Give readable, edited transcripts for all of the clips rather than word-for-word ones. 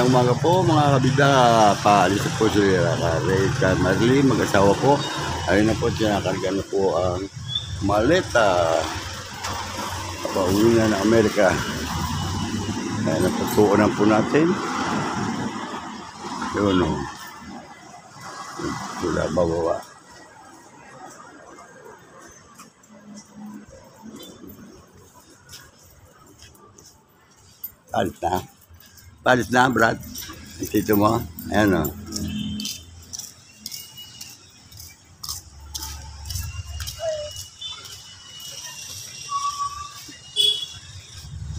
umaga po mga kabida. Paalis po si Ray at Marley, mag-asawa po. Ayun na po, sinakarga na po ang maleta. Pauwi na ng Amerika. Ayun na po, suunan po natin. Yun o. Sila bababa. Palis na. Palis na, Brad. Tito mo. Ayan o.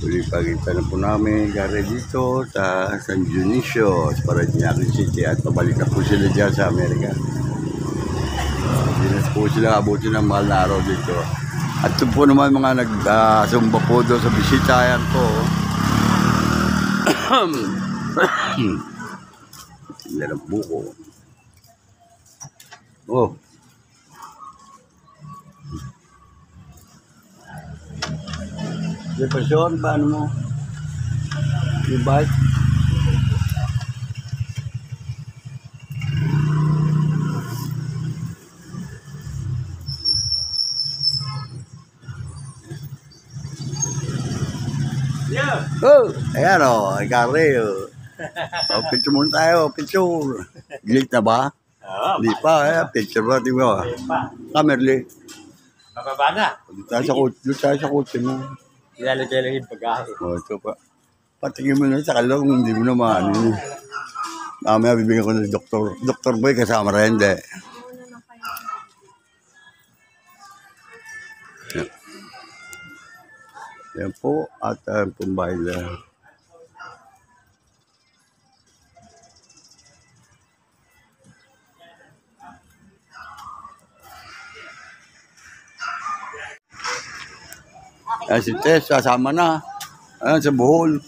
Uli pagkita na po namin gari dito sa San Dionisio, sa Parañaque City, at pabalik na po sila dyan sa Amerika. Dinas po sila abutin ng mahal na araw dito. At ito po naman mga nagsumba po doon sa bisita. Ayan po. Hindi ng buko. Oh. Depresyon, paano mo? Yung bike? Yeah. Oh, ayan o, gari o. Oh, picture muna tayo, picture. Gilit na ba? Oo. Hindi pa, picture ba? Di ba? Kamerli. Bababa na. Doon tayo sa kotse mo. Ilalagay lang yung pag-ahe. O, ito pa. Patingin mo na sa kalong, hindi mo naman. Mamaya bibigyan ko ng doktor. Doktor Boy, kasama rin, hindi. Yan po, at pumbay na. Ayan si Tess, sasama na. Ayan sa Bohol.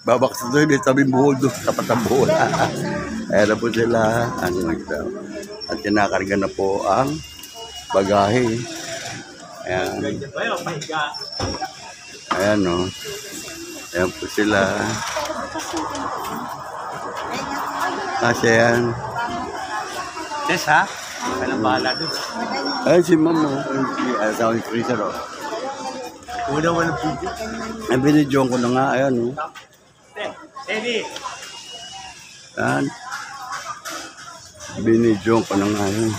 Babaksa doon, may tabing Bohol doon, tapat ng Bohol. Ayan na po sila. At kinakarga na po ang bagahe. Ayan. Ayan o. Ayan po sila. Kasi yan. Yes, ha? Walang bahala doon. Ayan si Mama. Ayan sa aking freezer o. Una walang video. Ay, binidyoan ko na nga. Ayan o. Eddie! Ayan. Binidyoan ko na nga. Ayan.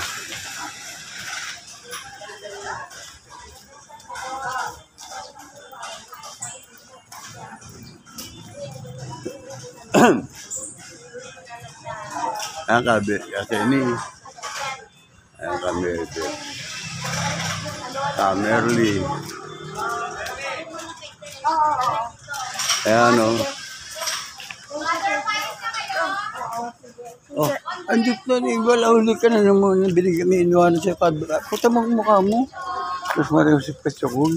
Ayan kabi, kasi ini ayan Kamerli ayan o oh, andit na ni wala uli ka na naman binigyan may inuwanan siya puta mo ang mukha mo tapos mariho si Petsokul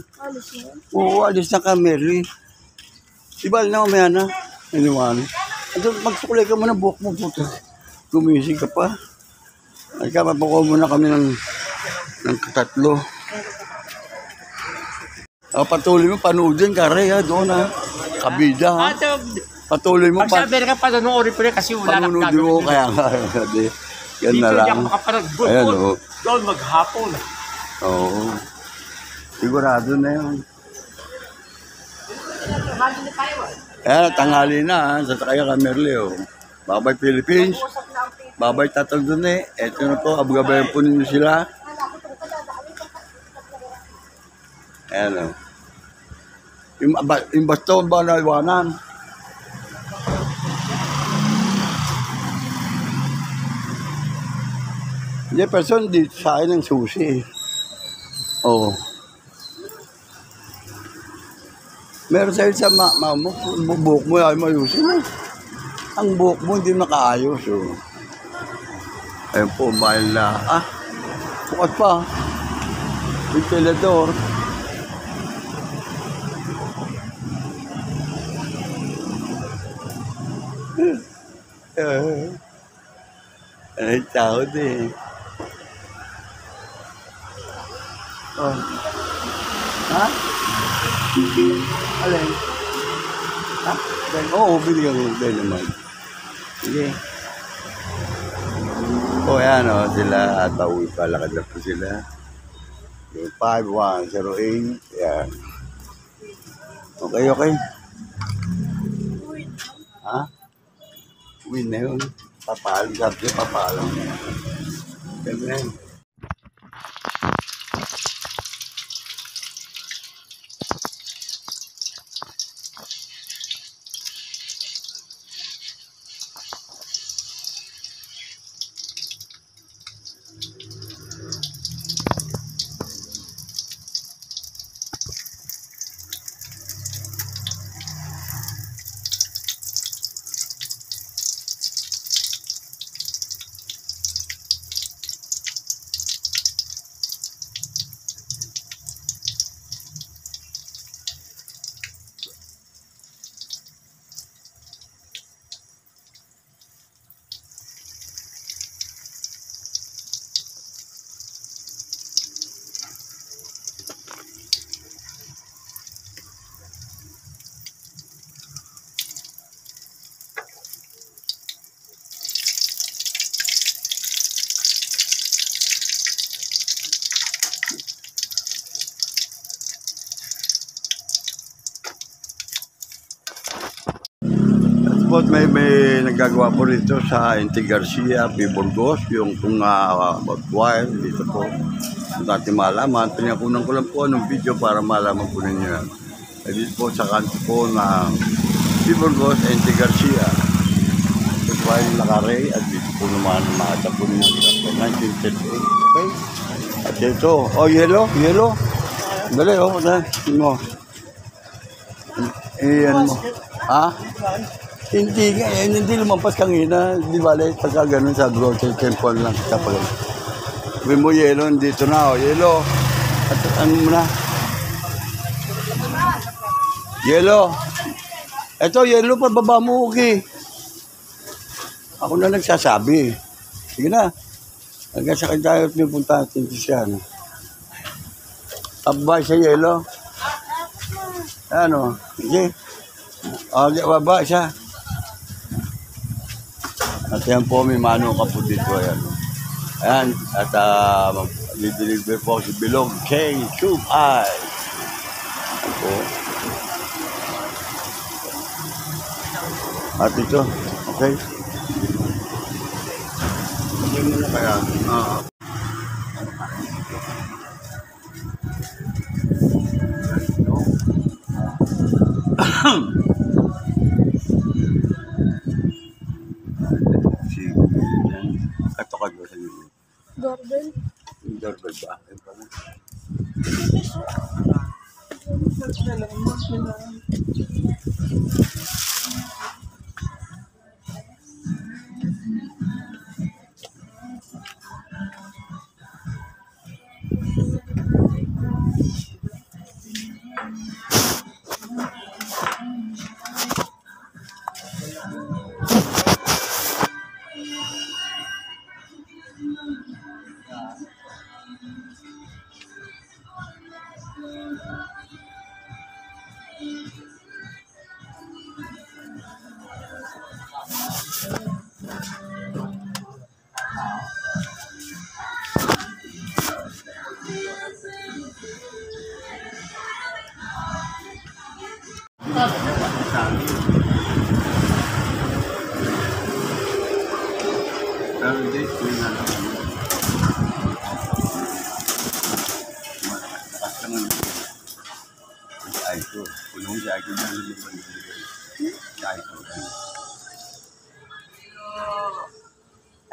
oo alis na Kamerli ibal na mamaya na inuwanan magsukulay ka mo ng buhok mo puta gumising ka pa. Ay ka, mapakuha muna kami ng katatlo. Patuloy mo, panoodin ka rin ha, doon ha. Kabida ha. Patuloy mo. Pag sabi ka pa, panoorin ko rin kasi wala na panoodin mo, kaya nga. Yan na lang. Dito hindi ako makaparag-bukod. Ayan o. Doon maghapon. Oo. Sigurado na yun. Ayan, tanghali na ha. Sa Takaya Kamerli o. Babay Philippines, babay Tatang Dune. Ito na po, abagabayan po ninyo sila. Ayan o. Yung baston ba na iwanan? Hindi, person, di sa akin ng susi. Oo. Meron sa'yo sa buhok mo, ay mayusin mo. Ang buhok mo hindi nakaayos. Oh. Ayun po, bahal na. Bukas pa. Ventilador. Ay, tao din. Oh. Ha? Alin? Ha? Oo, binigyan ko ng dynamite. Sige. O, yan o, sila. At pauwi pa, lakad lang po sila. Yung 5108. Yan. Okay. Ha? Win na yun. Papaalam. Sabi niya, papaalam. Ganun na yun. Tapos may nagagawa po rito sa Inti Garcia, P. Burgos, yung kung wire dito po. Kung dati malaman, pinakunan ko lang po ng video para malaman po ninyo yan. Dito po sa kanto po ng P. Burgos, Inti Garcia. Ito po ay nakaray at dito po naman maata po ninyo po 1938. Okay? At ito, yellow. Dali, mo. Iyan mo. Ha? Hindi lumampas kanina. Di ba, pagka ganun sa grocery temple lang. Kapag sabi mo, yellow, dito na, yellow. At ano mo na? Yellow. Ito, yellow, pababa mo, okay. Ako na nagsasabi. Sige na. Hanggang sa kanya tayo at may punta natin siya. Pababa siya, yellow. Ano? Sige. Baba siya. At yan po, may mano ka po dito. Ayan. At dideliver po si Bilog K. Tube Eye. Ayan po. At ito. Okay. Okay mo na kaya. Doorbell? Doorbell ba?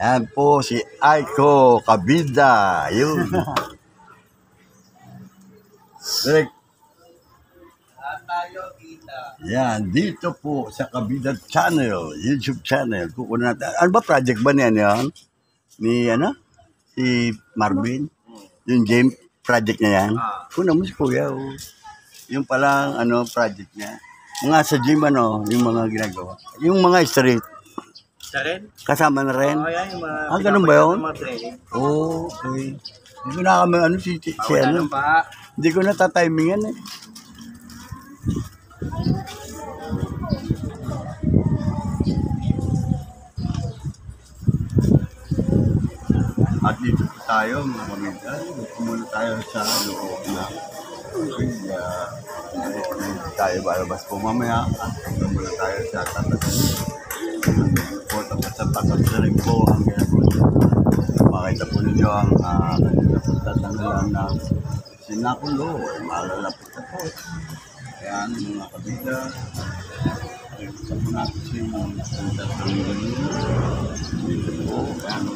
Ayan po si Aiko Kabida. Yun. Direk. Yan, dito po sa Kabida Channel, YouTube channel. Kukunan natin. Ano ba project ba niyan yan? Ni si Marvin? Yung game project niya yan? Kunan mo si Kuya. Yung palang project niya. Mga sa gym yung mga ginagawa. Yung mga street. Sa rin? Kasama na rin? Oo, yan. Yung mga Ganun ba yun? mga training. Okay. Hindi ko na kami Hindi ko na tatimingan At dito po tayo, mga pamilya. Muna tayo sa loob na. Hindi tayo balabas po mamaya. At muna tayo sa tatas. Po, tapos sa tatas na rin po ang ginagawa. Makita po ninyo ang tatangalan ng sinakulo. Malalapit na po. Ayan, mga kabila. Sa po natin siya yung tatangalan nyo. Dito po. Ayan,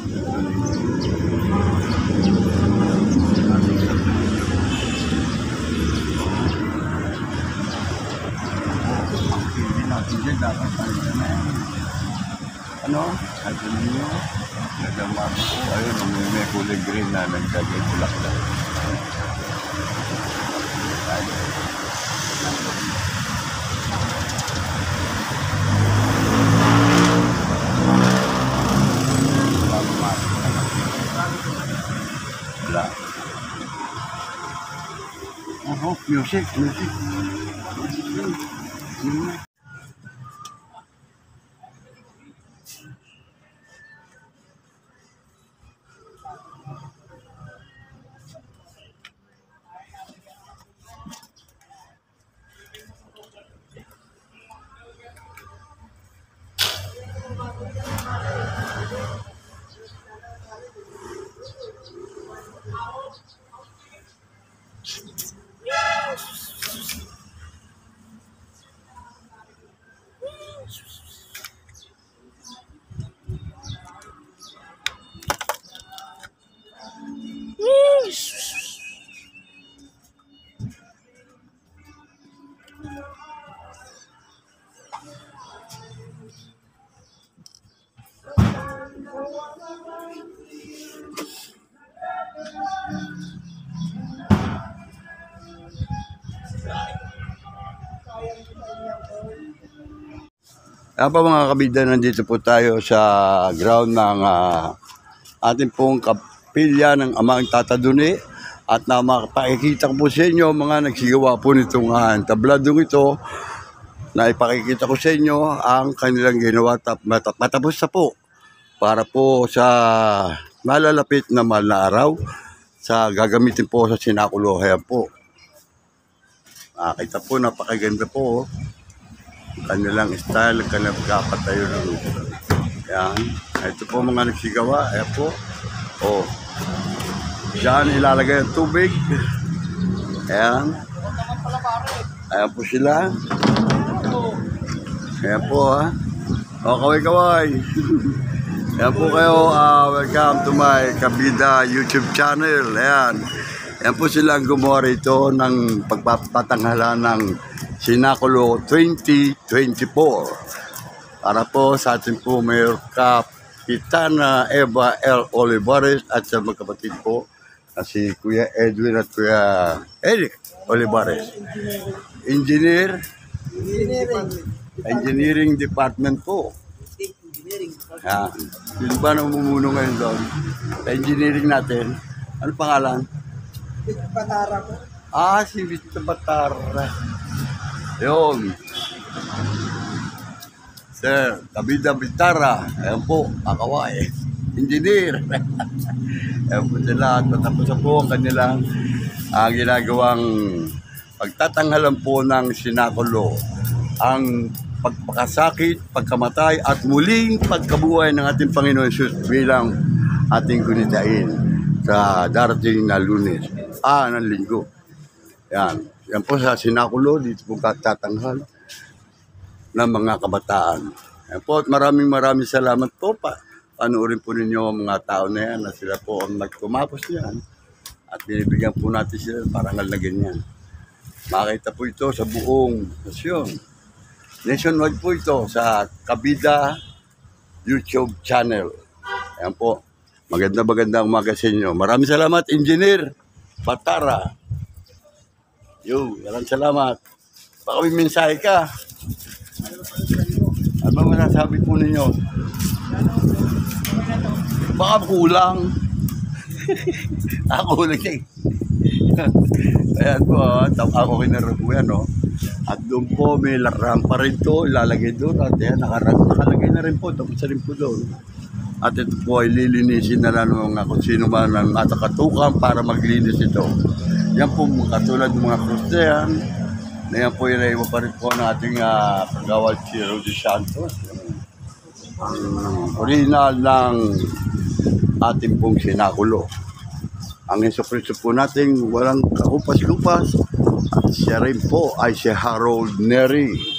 hindi dapat ano? Sabi ninyo, nagama po. Ayun, may kulay green na nagkagay bulak-bulak. Wala. Oh, music. Kaya pa mga kabida, nandito po tayo sa ground ng ating pong kapilya ng Amang Tataduni at na makapakikita ko po sa inyo mga nagsigawa po nitong tabladong ito na ipakikita ko sa inyo ang kanilang ginawa matapos na po para po sa malalapit na mahal na araw sa gagamitin po sa sinakulo. Ayan po. Kita po, napakaganda po. Kanilang style, kanilang kapatayo ng lupa. Yan. Ito po mga nagsigawa. Ayan po. Oh. Diyan ilalagay ang tubig. Ayan. Ayan po sila. Ayan po ha. O, kaway-kaway. Ayan po kayo. Welcome to my Kabida YouTube channel. Ayan. Ayan po silang gumawa rito ng pagpapatanghala ng Sinakulo 2024. Para po sa ating po Mayor Kapitana Eva L. Olivares at sa magkapatid po na si Kuya Edwin at Kuya Eric Olivares. Engineering Department po. Sino ba namumuno ngayon doon? Sa engineering natin. Ano pangalan? Batara po. Si Vista Batara. Yun. Sir, Kabida Bitara. Ayan po, kakaway. Engineer. Ayan po sila. At matapos na po ang kanilang ginagawang pagtatanghalan po ng sinakulo. Ang pagpakasakit, pagkamatay, at muling pagkabuhay ng ating Panginoon Jesus bilang ating gunitain sa darating na Lunes. Ng Linggo. Yan. Yan po sa sinakulo, dito po katatanghal ng mga kabataan. Yan po, at maraming salamat po pa. Panoorin po ninyo ang mga tao na yan na sila po ang nagtumapos niyan. At binibigyan po natin sila parangal na ganyan. Makita po ito sa buong nasyon. Nationwide po ito sa Kabida YouTube channel. Yan po. Magandang umaga sa inyo. Maraming salamat, Engineer Batara. Maraming salamat. Baka may mensahe ka. Ano ba masasabi po ninyo? Baka kulang. Ako lang eh. Ayan po, ako kinarap po yan, no? At doon po may rampa rin to, ilalagay doon. At yan, nakalagay na rin po, tapos na rin po doon. At ito po ay lilinisin na lang ng kung sino man ang matakatukan para maglinis ito. Yan po katulad ng mga Kristiyan, na yan po yung naiwa pa rin po ng ating kagawad si Rudy Santos. Ang original ng ating pong sinakulo. Ang Jesucristo po natin walang kakupas-kupas at siya rin po ay si Harold Neri.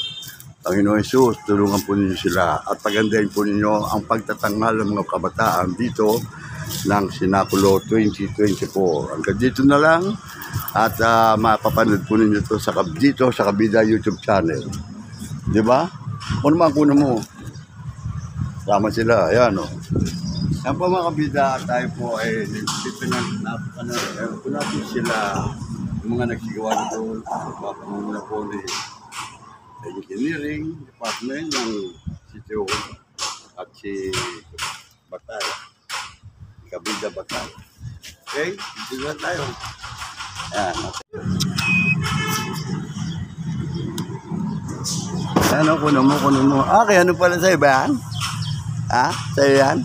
Panginoon Jesus, tulungan po ninyo sila at pagandahin po ninyo ang pagtatanghal ng mga kabataan dito ng Sinakulo 2024. Hanggang dito na lang at mapapanood po ninyo ito dito sa Kabida YouTube channel. Di ba? Kung naman kuno mo, sama sila, ayan o. Yan po mga kabida, tayo po ay dito po natin sila, yung mga nagsigawa nito, mapamuna po ni engineering department ng sitio at si Batay, Kabida Batay. Okay, dito na tayo. Ayan. Ano, kuno mo. Okay, ano pala sa'yo ba yan? Ha? Sa'yo yan?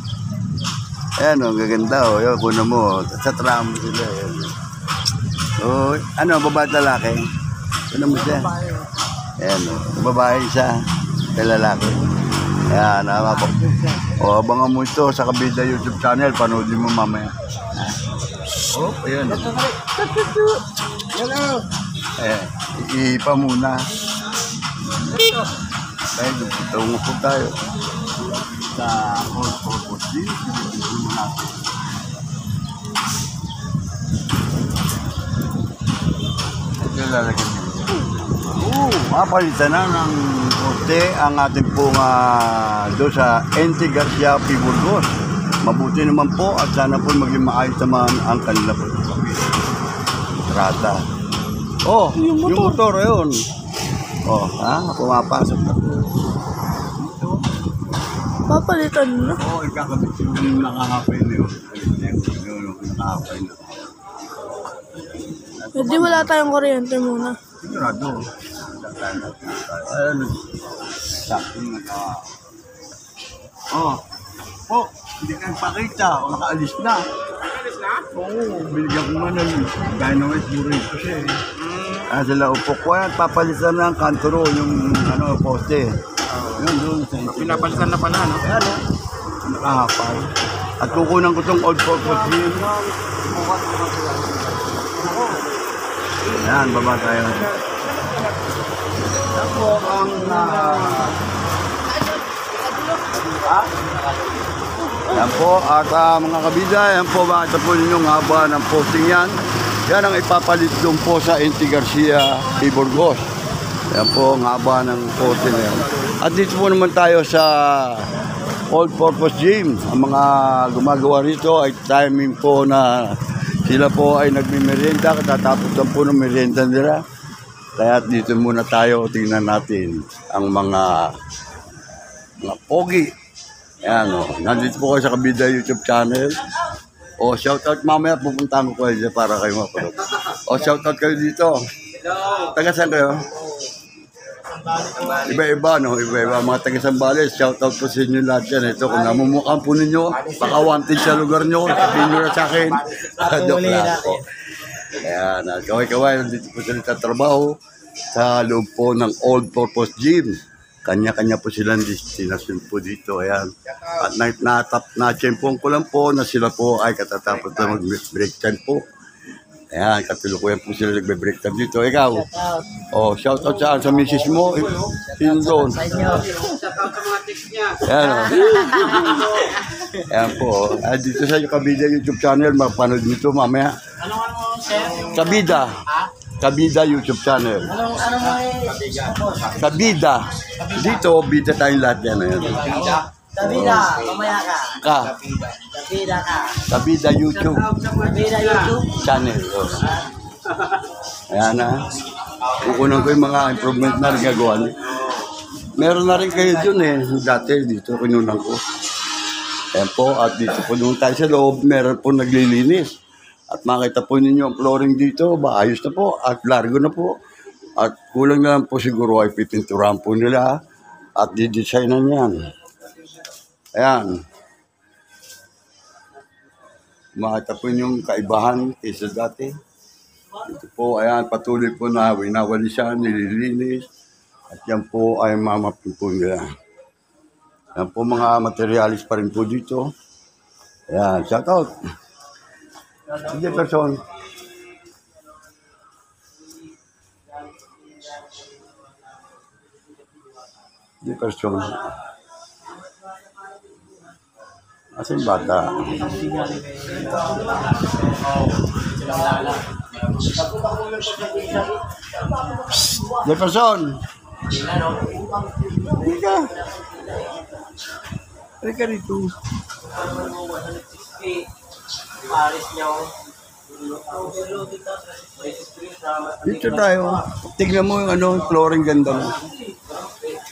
Ayan o, gaganda o. Yan, kuno mo. Sa tramo sila. O, ano, babae at lalaki? Kuno mo siya. Ayan o, babae siya. Kay lalaki. Ayan, o, abangan mo ito sa Kabida YouTube channel. Panoodin mo mamaya. O, ayan o. Hello. Ayan, iipa muna. Tayo, tungo po tayo sa All Purpose Gym. Ito lalagyan nyo. Mapalitan na ng poste ang ating pong doon sa NT Garcia P. Burgos. Mabuti naman po at sana po maging maayos naman ang kanila po. Rata. Oh, yung motor ayun. Oh, pumapasok na. Papalitan na. Oo, ikakabit yung nakahapay na yun. Nakahapay na. Hindi wala tayong kuryente muna. Sigurado. Ayun. Sakto naka... Oh, hindi ka pakita. Nakaalis na. Nakaalis na? Oo, binigyan ko man ng dynamite burrito siya eh. Sila upo ko yan, papalitan ng kantoro, yung poste. Yun, doon sa inyo. Pinapalitan na pala, no? Ayan o, nakahapal. At kukunan ko itong old purpose gym. Ayan, baba tayo. Yan po ang... Yan po, at mga kabida, yan po, makita po ninyo ang haba ng posting yan. Yan ang ipapalit doon po sa NT Garcia P. Burgos. Yan po ang haba ng posting na yan. At dito po naman tayo sa All Purpose Gym. Ang mga gumagawa rito ay timing po na sila po ay nagmimerienda. Katatapos lang po ng merienda nila. Kaya dito muna tayo, tingnan natin ang mga pogi. Yan o. Nandito po kayo sa Kabida YouTube channel. O, shoutout mamaya, pupuntahan ko kayo para kayo mapanood. O, shoutout kayo dito. Hello! Taga saan kayo? Iba-iba, no? Iba-iba. Mga taga Sambales, shoutout po sa inyo lahat yan. Ito, kung namumukhaan po ninyo, baka wanted sa lugar nyo, sabihin nyo na sa akin. Joke lang po. Ayan, kaway-kaway, nandito po sila tatrabaho sa loob po ng All Purpose Gym. Kanya-kanya po silang destinasyon po dito. Ayan. At na-champion ko lang po na sila po ay katatapos na mag-break time po. Ayan, katulukuyan po sila nagbe-break time dito. Ikaw? Oh, shout out sa misis mo. Sino doon? Ayan o. Ayan po. Dito sa Kabida YouTube channel, mapanood nito mamaya. Kabida. Kabida YouTube channel. Kabida. Dito, bida tayong lahat yan. Kabida, mamaya ka. Kabida ka. Kabida YouTube Kabida YouTube. channel. Oh. Ayan na. Kukunan ko yung mga improvement na gagawa niyo. Meron na rin kayo dun eh. Dati dito, kinunan ko. Ayan po, at dito po doon tayo sa loob, meron po naglilinis. At makita po ninyo ang flooring dito, maayos na po, at largo na po. At kulang na lang po siguro ay pipinturahan po nila at didesignan yan. Ayan. makita po yung kaibahan kaysa dati. Ito po, ayan, patuloy po na winawalisan, nililinis. At yan po ay mamapin po nila. Yan po mga materialis pa rin po dito. Ayan, shout out. Hindi person. Hindi person. Asan yung bata? Jefferson! Halika! Halika rito. Paris niyo. Dito tayo. Tignan mo yung flooring ganda mo.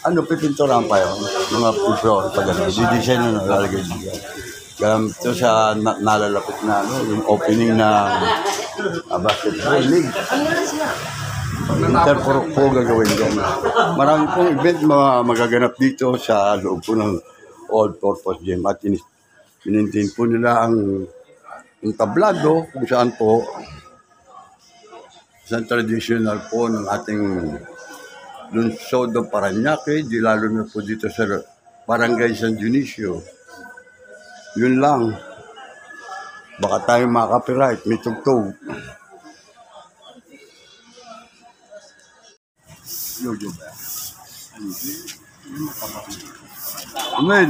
Pipinturahan pa yun. Mga floor pa gano'n. Di-design na nalalagay dito. Ito sa nalalapit na yung opening na basketball league. Interpro po gagawin dyan. Marami pong event magaganap dito sa loob po ng all-purpose gym. At pinintin po nila ang tablado kung saan po isang traditional po ng ating lungsod ng Parañaque, di lalo na po dito sa Barangay San Dionisio. Yun lang. Baka tayo makaka-copyright, may tugtog. Amen.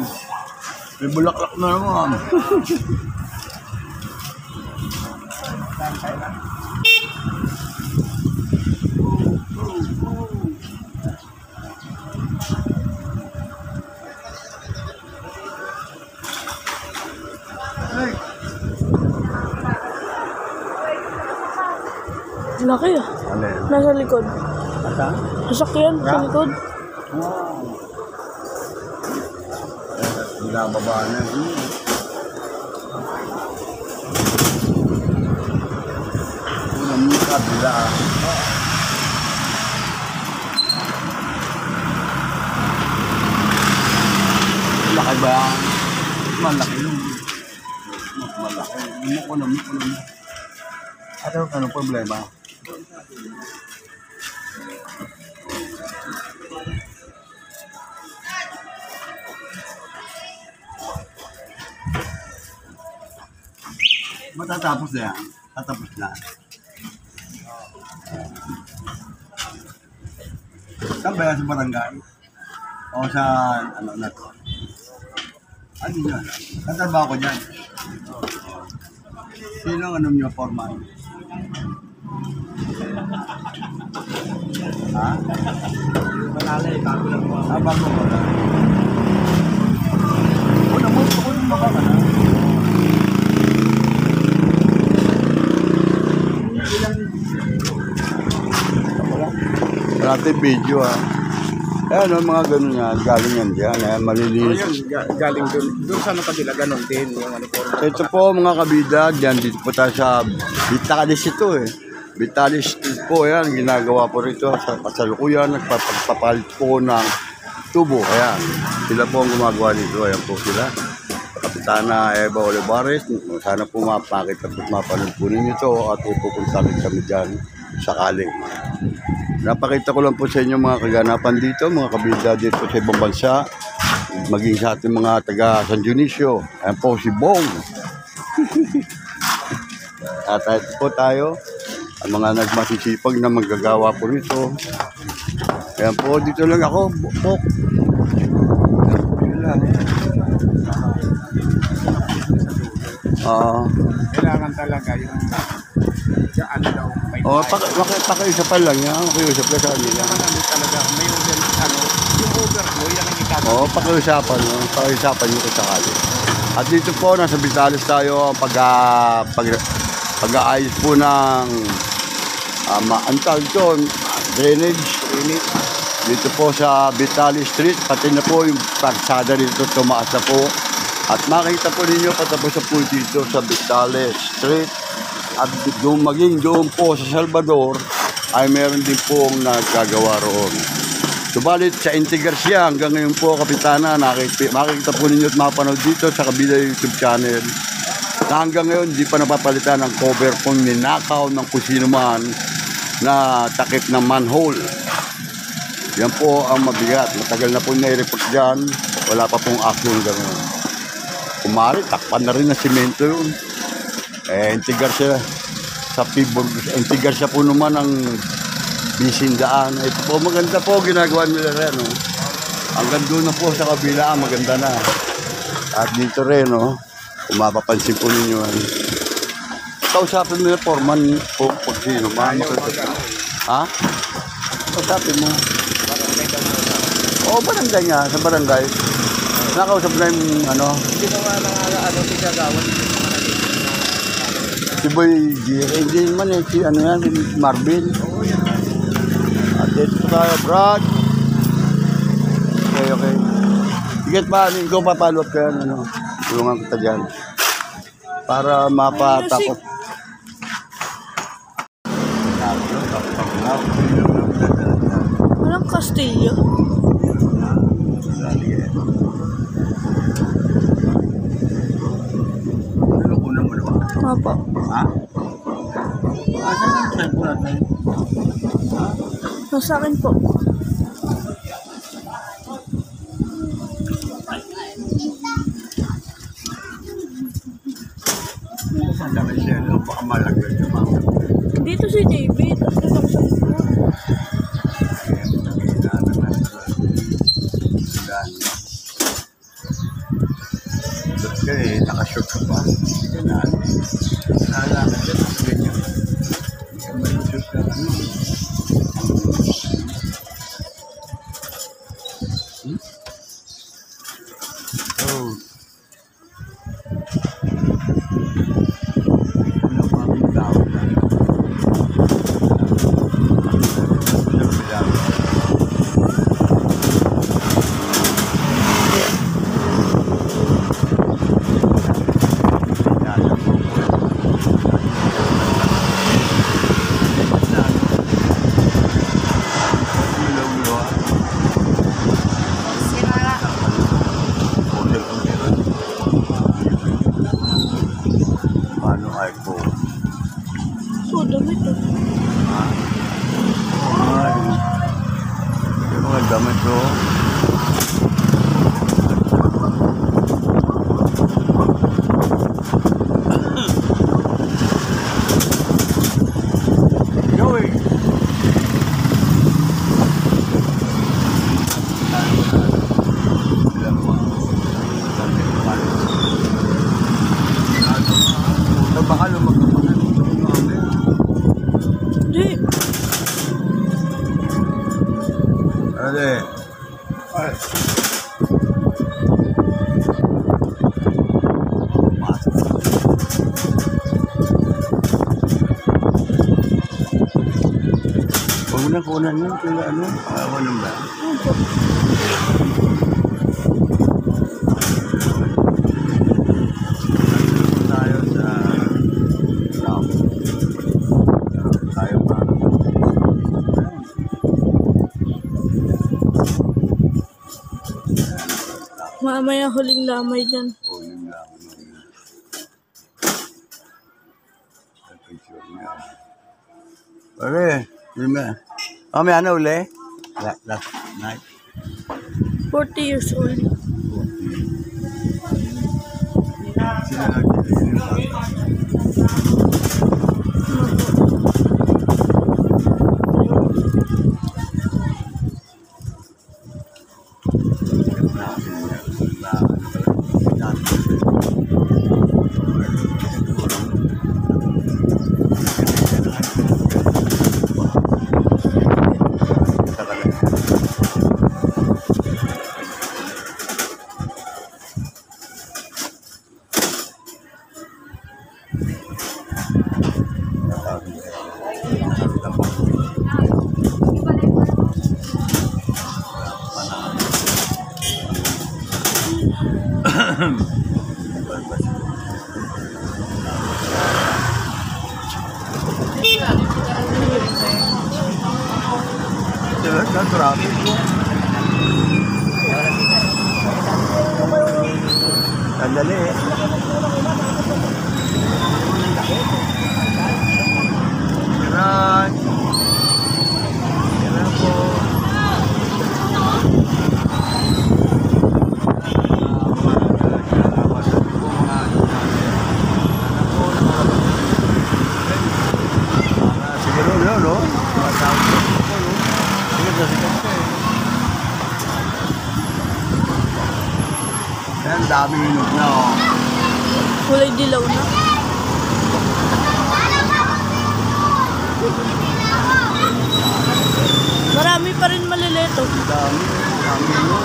May bulaklak na naman. Laki ah. Alin? Nasa likod. Ata? Sasakyan sa likod. Wow. Binababa na. Unang mika, bila. Malaki ba? Malaki yun. Malaki. Muko na. Anong problema? Matatapos na yan. Tatapos na. Saan ba yan sa barangay? O sa na to? Ano yun? Katrabaho ko dyan. Sino ang nyo formal? Ha? Manalay, bago lang po. Bago ko lang. Unang baka ka na. Natin video Ayan mga ganun yan, galing yan dyan, malilinis. Galing doon sa kabila, ganun din. Yung Ito po mga kabida, dyan dito po tayo sa Vitalis ito Vitalis po yan, ginagawa po rito sa kasalukuyan, nagpapalit po ng tubo. Ayan, sila po ang gumagawa nito, ayan po sila. Kapitana Eva Olivares, sana po mapakita po mapanood po ninyo ito at ipupuntakin kami dyan sakaling. Napakita ko lang po sa inyo mga kaganapan dito, mga kabida dito sa ibang bansa, maging sa ating mga taga San Dionisio. Ayan po si Bong. At ito po tayo, ang mga nagmasisipag na magagawa po rito. Ayan po, dito lang ako, Bok. kailangan talaga yung ano daw. Pakiusapan lang yan. Pakiusap ka sa kanila. Talaga, may yung overflow, yan ang Pakiusapan nyo. Pakiusapan nyo kung sakali. At dito po, nasa Vitalis tayo, pag-aayos po ng drainage. Dito po sa Vitalis Street, pati na po yung parsada dito, tumaas na po. At makita po ninyo, patapos na po dito sa Vitalis Street. At maging doon po sa Salvador, ay meron din pong nagagawa roon. Subalit sa Integracia, hanggang ngayon po, Kapitana, makikita po ninyo at mapanood dito sa kabila YouTube channel. na hanggang ngayon di pa napapalitan ng cover kung ninakaw ng kung sino man na takip ng manhole. Yan po ang mabigat. Matagal na po na-report dyan. Wala pa pong action gano'n. Kumari, takpan na rin ng simento yun. Intigar siya sa pibor. Intigar siya po naman ng bisindaan. Ito po, maganda po ginagawa nila rin. No? Hanggang doon na po sa kabila, maganda na. At dito rin, no? Kung mapapansin po ninyo. Kausapin mo yung foreman po pag sino. Ha? Kausapin mo. Oo, barangay nga. Sa barangay. Nakausap na yung ano. Hindi mo nga si Kagawan. Si Boy G. Hindi naman eh. Si ano yan, si Marvin. At dito tayo, Brad. Okay. Sige pa, ko papalo up ka yan. Ano. Tulungan kita dyan. Para mapatakot. Walang Castillo. Nalukunan mo naman. Opo. Ha? Asan ang cellphone natin? Nasa akin po. Saan kami siya? Baka malagay sa mga. Dito si David. Dito ako sa likod. Okay, nakashoot ka pa. Naalala ka dyan. Ganyan. May shoot ka na. Oh. Ano pa ang tao na? Paano ay po? Oh, damit to. Ay, yung mga damit ko. Yoy! Baka lumagkapanan. Hindi. Ade. Ay. Huwag mo na kunan yun. Kaya ano? Walang ba? Tayo sa tayo pa. Mamaya huling lamay dyan. O, yun lang. Pare, yun na. May ano uli? Last night. 40 years old. Sila nagtitigil. Traffic. Sandali eh. daming hinog na, oh. Kulay dilaw na. Marami pa rin malilito. Dami hinog.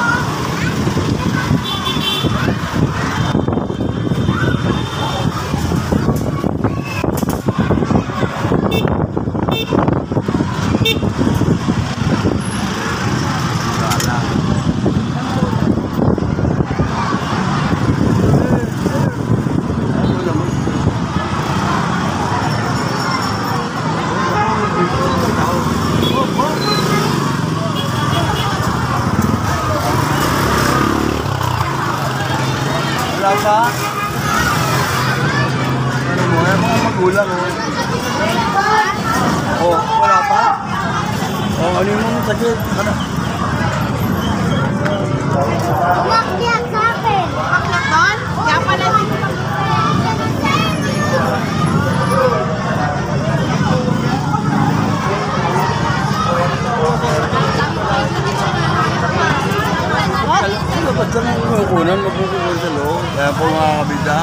Wala pa? Ano mo? Ay, mga magulang, oh. Oh, wala pa? Oh, ano yung mga sakit? Ano? Umakyat sa akin. Umakyat doon? Kaya pala Ano ba ito nang kukunan? Magkukunan sa loob. Kaya po mga kabida,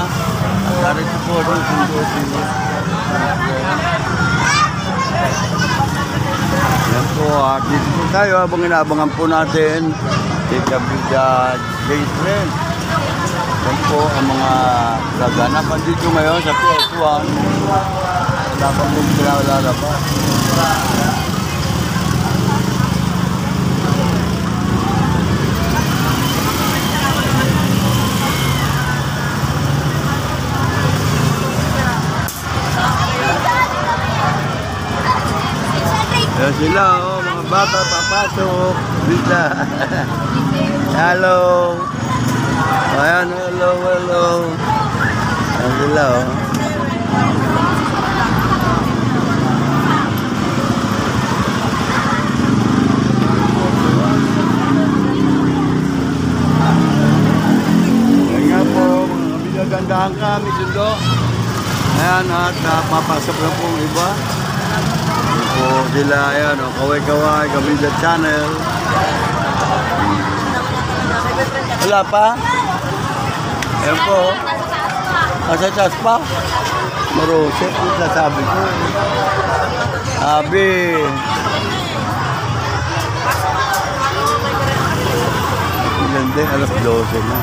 ang narito po doon sundo sila. Yan po, dito po tayo habang inaabangan po natin si Kabida J-Friend. Yan po ang mga gaganapan dito ngayon sa PS1. Wala pang kung lalabas. Ayan sila, oh, mga bata papasok. Bisa. Hello. Ayan, hello. Ayan sila, oh. Ayan nga po, mga kabilagandahan kami sundo. Ayan, at papasok na po ang iba. Po sila, ayan, oh, kaway-kaway, Kabida Channel. Wala pa? Ayan po. Nasa chas pa? Marosep, yung sasabi ko. Sabi. Ilan din, alas 12 na.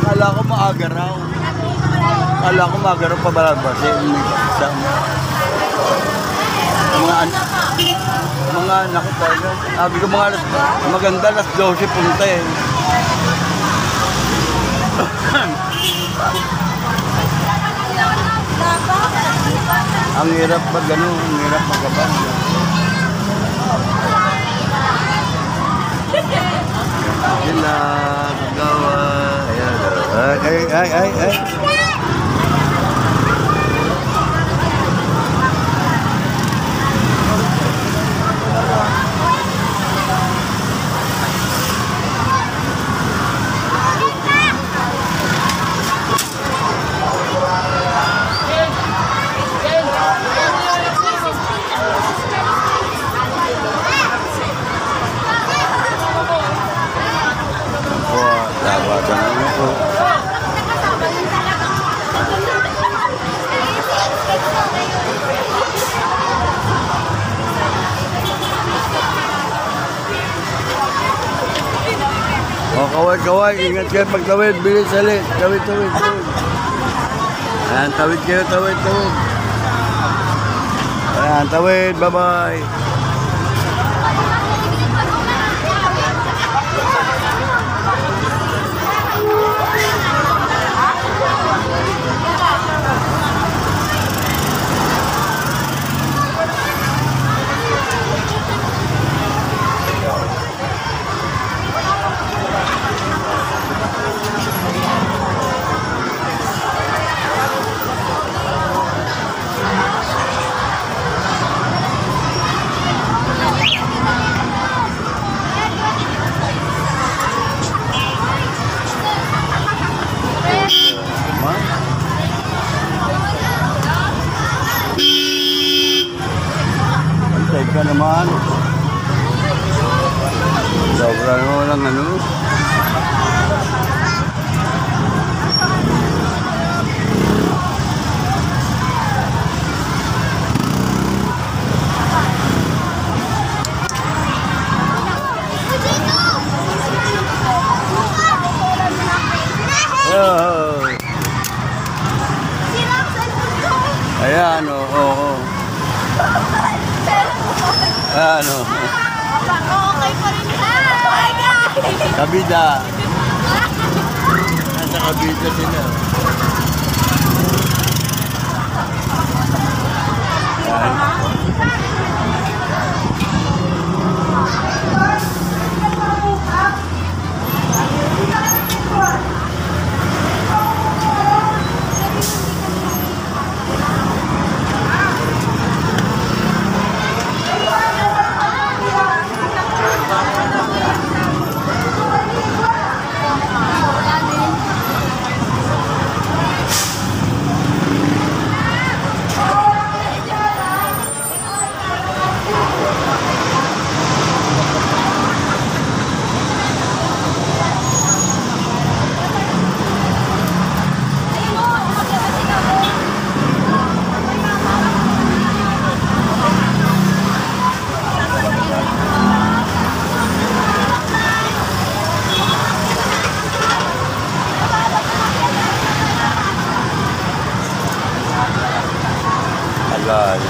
Kala ko maaga raw. Kala ko maaga raw pabalabas. Mga anak ko talaga. Sabi ko mga maganda alas 12 punta eh. Ang hirap pag ano, ang hirap magkabang. Sila, kagawa, ayan. Ay. Oh, kaway, ingat kayo pagtawid, bilis salit. Tawid. Ayan, tawid kayo. Ayan, tawid, bye-bye. Sira ang cellphone ko. Ayan, oo. Ayan, Okay pa rin. Oh my God! Kabida. Nasa kabida sila. Ayan. Tagal.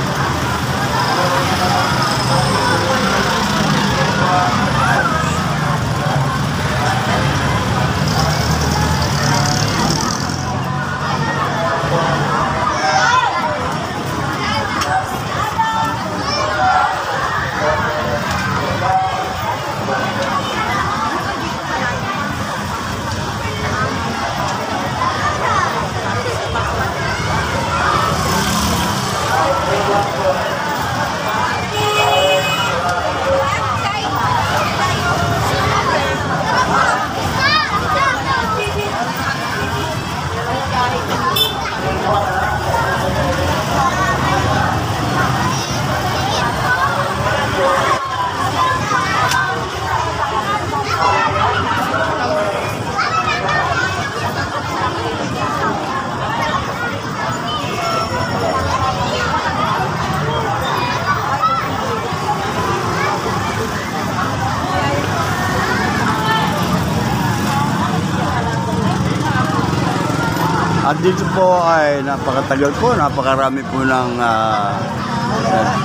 At dito po ay napakatagal po, napakarami po ng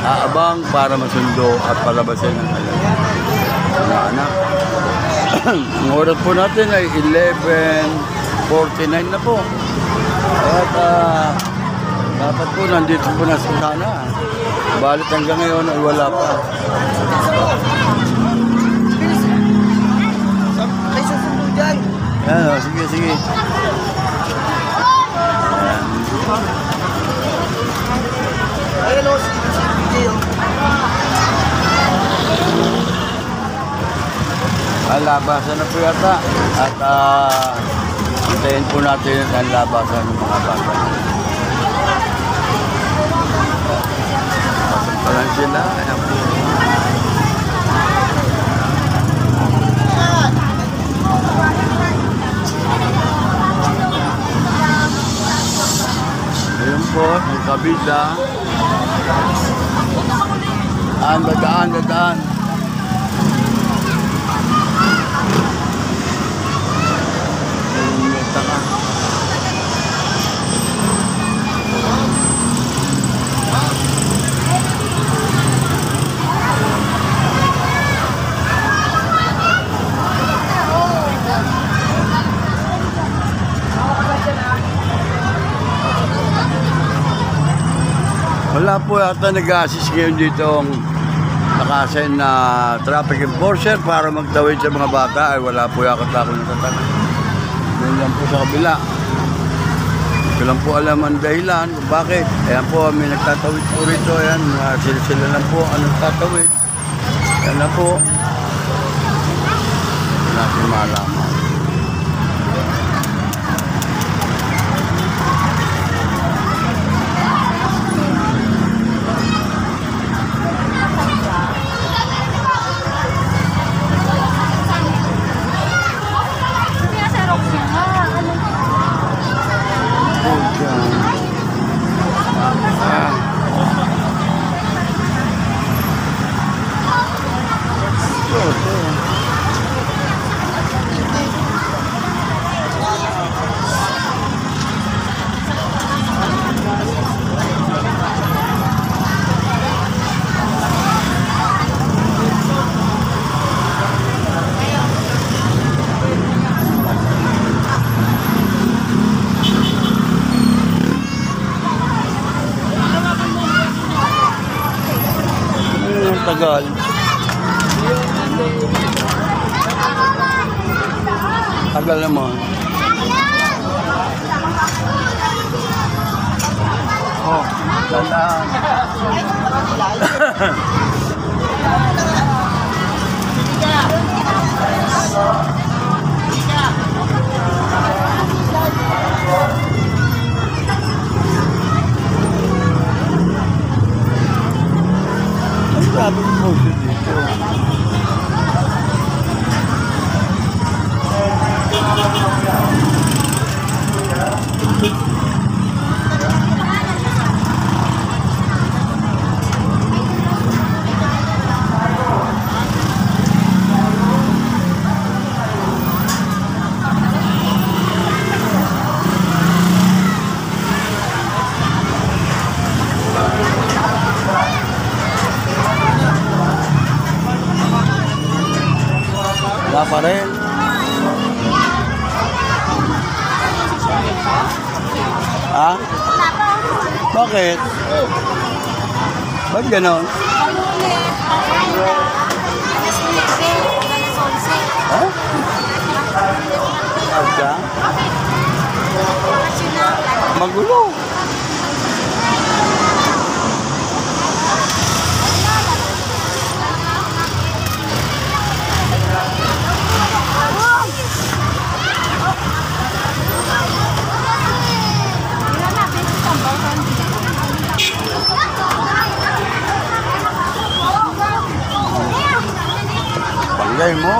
aabang para masundo at palabasin ng mga anak. Ang oras po natin ay 11:49 na po. At dapat po nandito po na sana. Balit hanggang ngayon ay wala pa. May susundo dyan. Yan, sige, sige. Ayan o, si BJ o. Labasan na po yata. At hintayin po natin ang labasan ng mga bata. Pasok pa lang sila. Ayan po. Ayun po, yung kabila. Dadaan. Wala po yata nag-assist ngayon dito ang nakasign na traffic enforcer para magtawid sa mga bata ay wala po yata ako natatanong. Doon lang po sa kabila. Ito lang po alam ang dahilan kung bakit. Ayan po, may nagtatawid po rito. Ayan, sila lang po ang nagtatawid. Ayan na po. Wala natin malaman. tagal. Tagal naman. Oh, dalaan. Ang sabi mo dito. Wala pa rin. Ha? Bakit? Ba't ganon? Ha? Agda? Magulo. Banggay mo.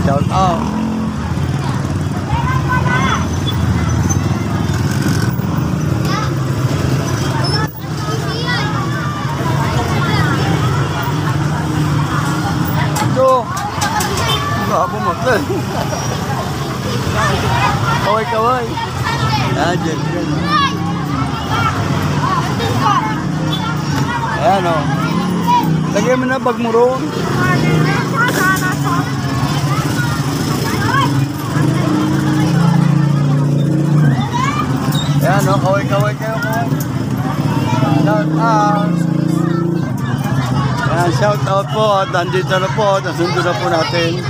Shout out. Ito. Babo mo. Kaway-kaway. Dyan. Ayan o. Lagay mo na bag mo roon. Ayan o, kaway-kaway kayo ko. Shout out. Ayan, shout out po. At nandito na po. Nasundo na po natin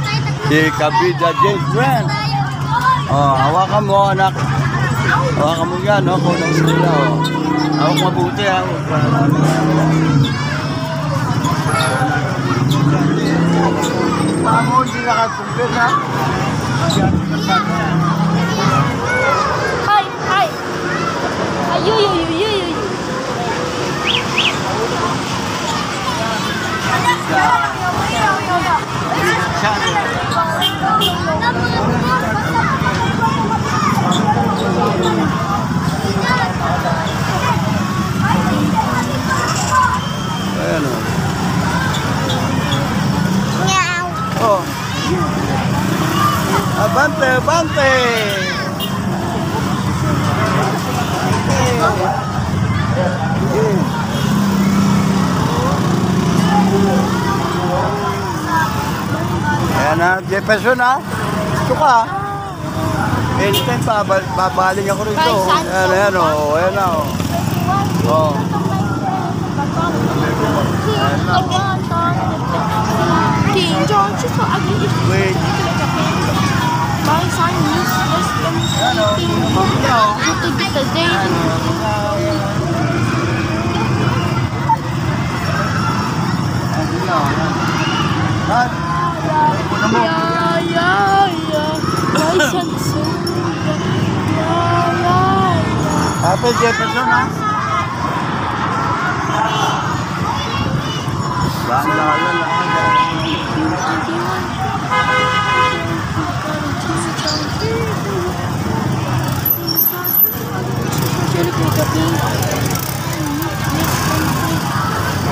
si Kabida J. Grant. Oh, hawakan mo anak. Hawakan mo yan, no? Kung nang sila, oh. Hawak mabuti, ha? Pamo, hindi nakatumpir, ha? Hi. Ay. Ayan o. Meow. Oh. Abante. Ayan na, Jefferson ha. Ito ka. Anytime babaling ako rito. Ayan o. Ayan na o. Oh. King John, she's so ugly. Wait. My son is less than to get the day. Ayan. Apple Jefferson, ha?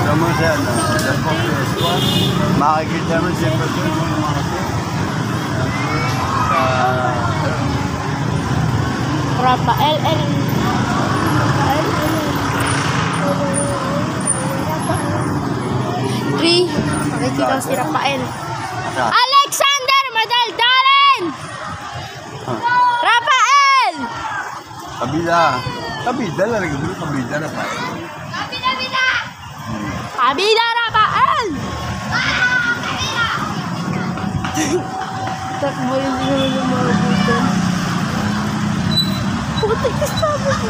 Alam mo siya, no? Makikita mo Jefferson, mga kasi. Rafael L. Three. Makikita ko si Rafael. Alexander Madaldalen! Rafael! Kabila. Kabila, lalagay mo kabila na pa. Kabila Rafael! Takbo yun naman ng mga buton. Putik ka sabi mo.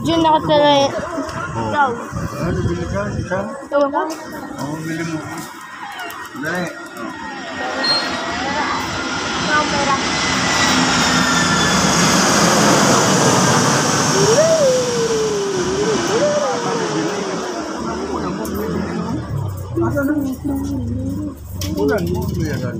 Diyan nakatala. Ikaw. Ano, bili ka? Isa? Tawa ka? Oo, bili mo. Dali. Camera. Ulan mo, meron.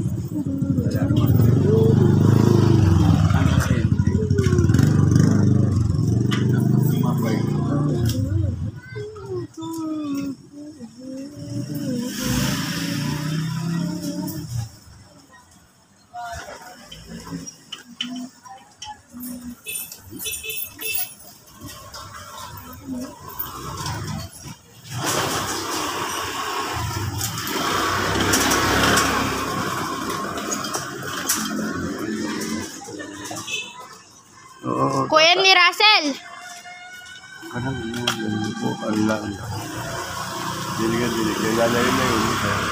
Oo. Kuya ni Russell. Kanang mo, yan po, Allah. Diligan. Lalayo-layo mo tayo.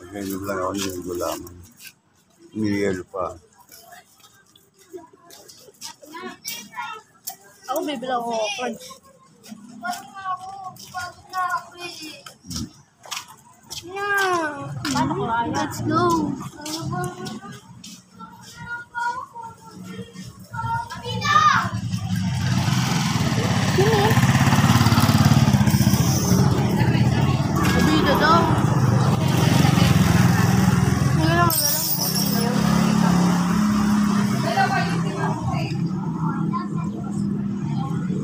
Pagkainod lang ako ng gulaman. Umiyelo pa. Ako bibilang ko crunch. Let's go. Dito daw.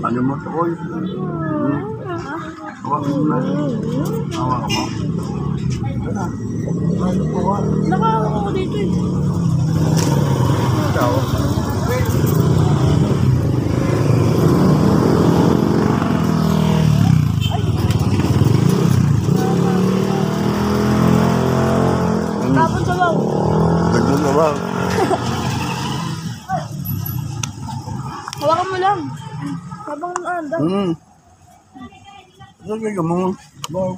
Ano mo ito, Koy? Hawak mo na. Hawak mo. Nakahawak ako dito eh. Ikaw. Tapon sa baw. Ganda na ba? Hawakan mo lang. Habang anda. Lagay ka mo. Baw.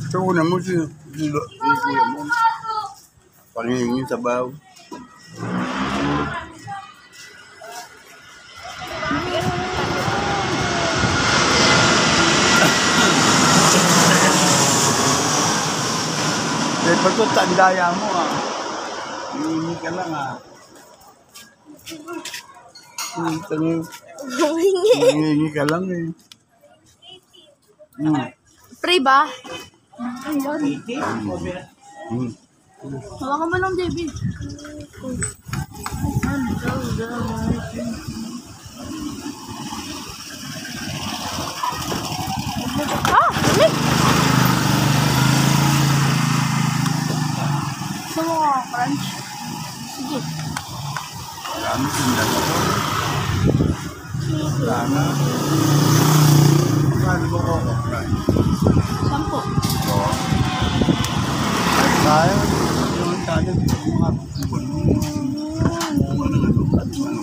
Ito ko na mo si kuya mo. Pangingin sa baw. Eh, pagkat tandaya mo hindi ka lang Hingi ka lang eh. Free ba? Hmm. Hawakan mo lang, David. Ah! Dali! Gusto mo ka crunch? Sige. Marami sindan ako. Sana. Magkano ba ako? 10. Oo. Kaya. Yung tayo. Mga buwan mo.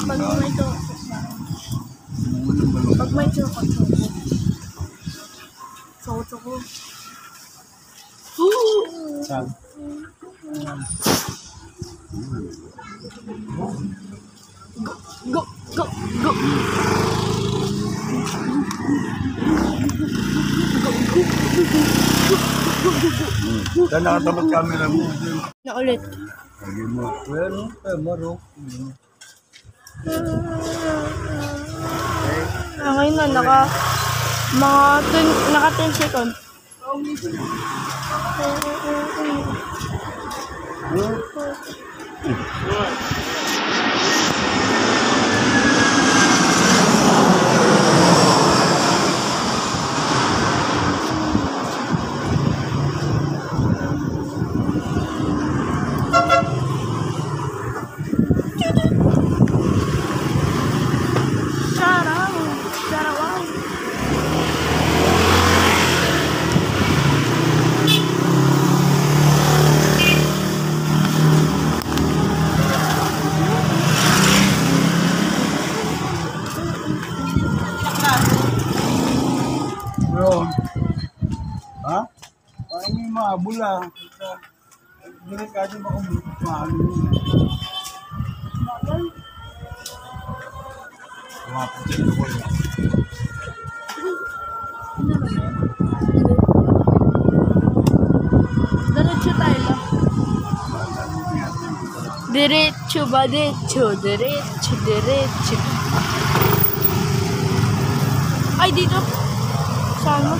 Pag may ito. Pag may ito. Soko-soko. Saan? Go, go, go. Saan nakatapat camera mo? Na ulit. Lagi mo. Well, maro. Okay na, naka 10 seconds. Wow. Bro. Ha? Parang may mabula. Hindi kasi baka mahalo yun. Mapacheck ko lang. Diretso tayo. Diretso ba? Diretso. Ay, dito. Sana.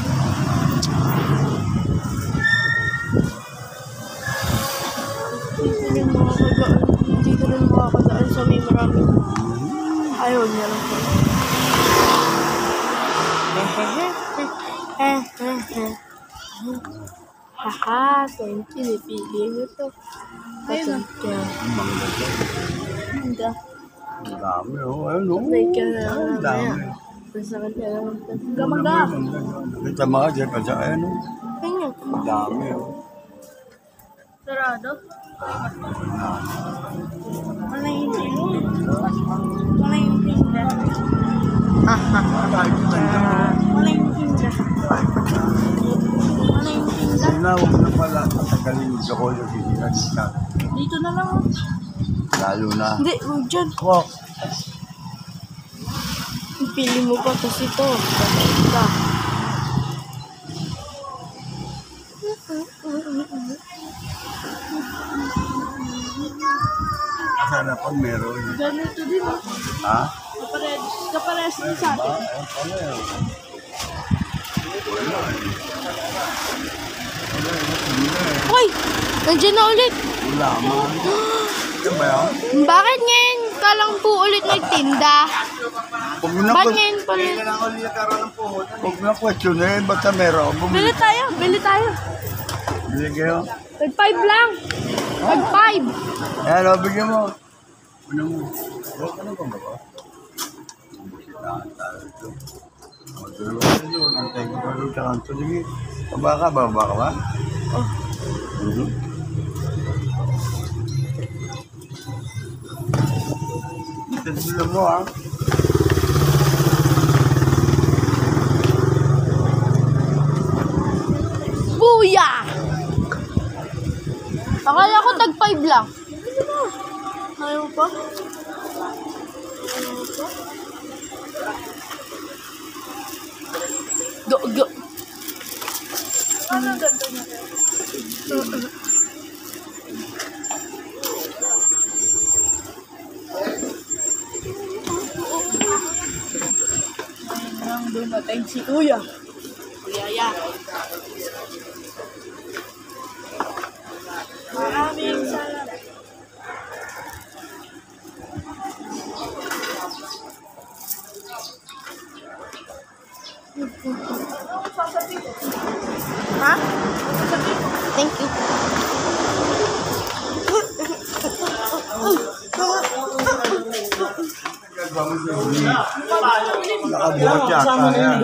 Dito rin makakadaan sa may maraming ayaw niya lang po. Haha, thank you. Napili mo to. Ayun ka. Ganda. Ang dami, oh. Ayun, oh. Like ka na Ang lang. dami. Basta ka na lang. Gamaga. Kita mga dyan kasi, ayun, oh. Ayun. Ang dami, oh. Sarado? Wala yung tingin. Wala yung tingin. Kahit ito, Wala yung tingin. Wala yung tingin. Huwag na pala. Matagalin ako yung sisigat. Dito na lang. Lalo na. Hindi, huwag dyan. Walk. Pili mo pa kasi ito. Patay ka. Sana pag meron. Ganito din. Ha? Kapares din sa atin. Ayun pala, eh. Hoy! Nandiyan na ulit. Wala man. Yan ba yan? Bakit ngayon ka lang po ulit nagtinda? Huwag mo na Ba't question. ngayon pa ulit? Huwag mo na question eh. Basta meron. Bili tayo. Bili tayo. Bili kayo. Tag 5 lang. Tag 5. Ayan o, bigyan mo. Ano mo? Huwag ka na ba ba? Busitaan tayo ito. Dalawa na yun. Antay ko pa rin sa kanto. Sige. Baba ka ba? Oh. Tignan mo ah. Buya! Akala ko tag 5 lang. Ayaw pa? Go. Ano ganda na? Nang dumating si Kuya. Kuya. Maraming salamat. Ha? Thank you. Nakabuhat yata yan.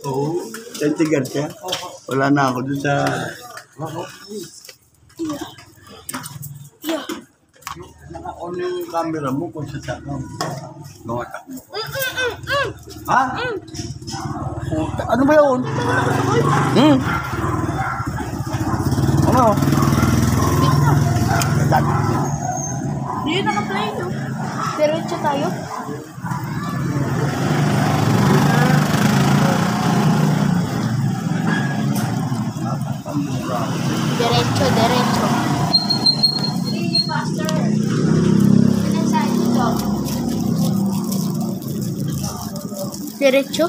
Oo. Tentigan siya. Wala na ako dun sa... Yeah. ano yung camera mo kung saan ka lumatak mo. Ha? Puta, ano ba yun? Ano? Hindi naka-play, no? Diretso tayo. Diretso, diretso. Diretso?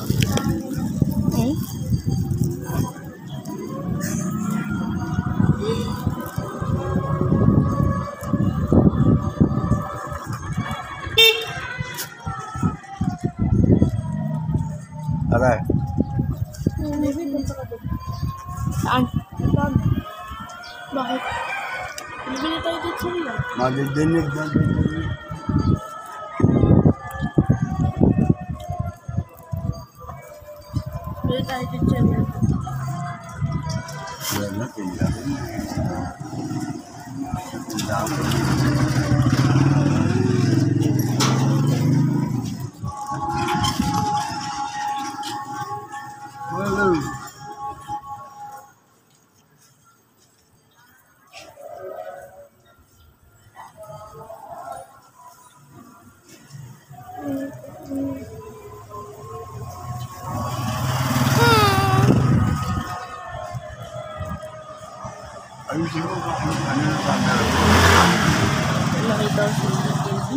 Okay. Aray. Saan? Bakit? Bili tayo dito sa iyo. Madidinig. Bili tayo dito sa iyo. Yan na, tingnan. Hello. Ayusin mo ba kung ano na camera mo? Nakita ko sa TV.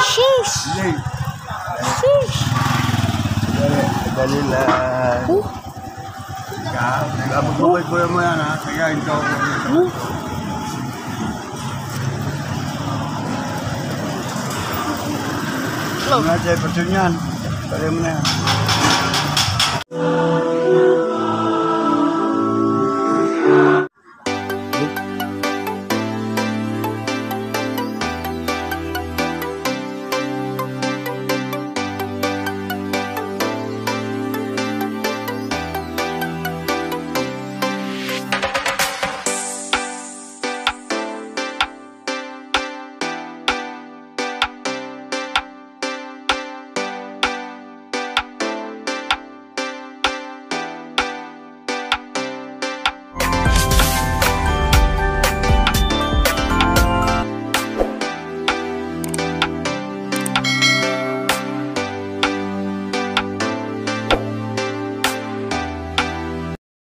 Sheesh! Hindi. Sheesh! Dali lang. Oh, Abot mo kay kuya mo yan ha. Kaya ito ako. oh. Mga sa person yan. Dali mo na yan.